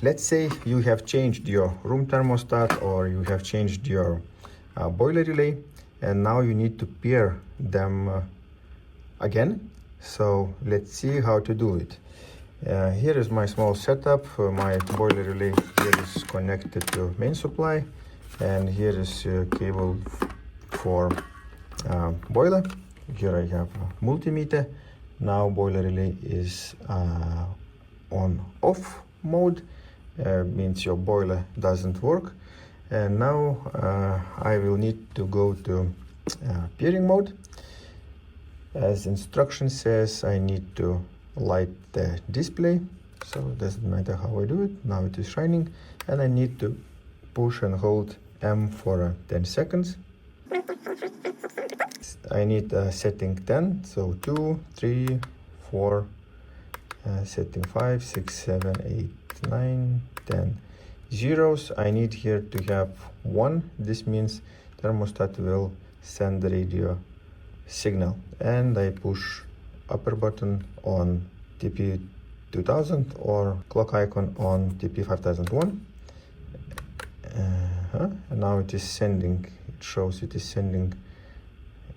Let's say you have changed your room thermostat or you have changed your boiler relay, and now you need to pair them again. So let's see how to do it. Here is my small setup. My boiler relay here is connected to main supply, and here is a cable for boiler. Here I have a multimeter. Now boiler relay is on off mode, means your boiler doesn't work. And now I will need to go to pairing mode. As instruction says, I need to light the display, so it doesn't matter how I do it. Now it is shining, and I need to push and hold M for 10 seconds. I need setting 10, so 2, 3, 4, setting 5, 6, 7, 8, 9, 10 zeros. I need here to have 1. This means thermostat will send the radio signal, and I push upper button on TP2000 or clock icon on TP5001. And now it is sending, it shows it is sending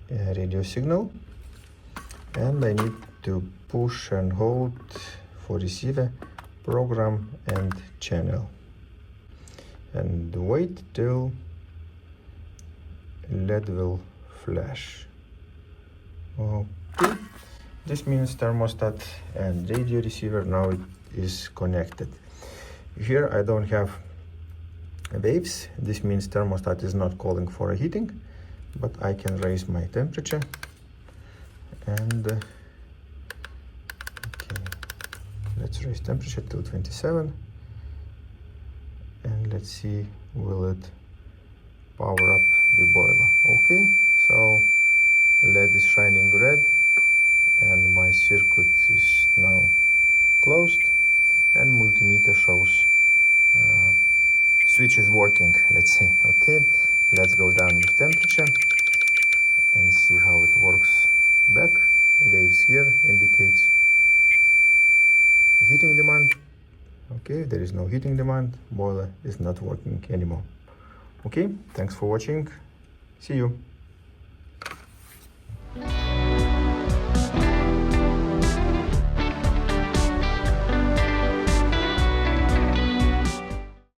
a radio signal, and I need to push and hold for receiver, program and channel, and wait till LED will flash. Okay, this means thermostat and radio receiver now it is connected. Here I don't have waves. This means thermostat is not calling for a heating, but I can raise my temperature. And okay, let's raise temperature to 27, and let's see, will it power up the boiler? Okay, so LED is shining red, and my circuit is now closed, and multimeter shows switch is working, let's say. Okay, let's go down with temperature and see how it works back. Waves here indicates heating demand. Okay, there is no heating demand. Boiler is not working anymore. Okay, thanks for watching. See you.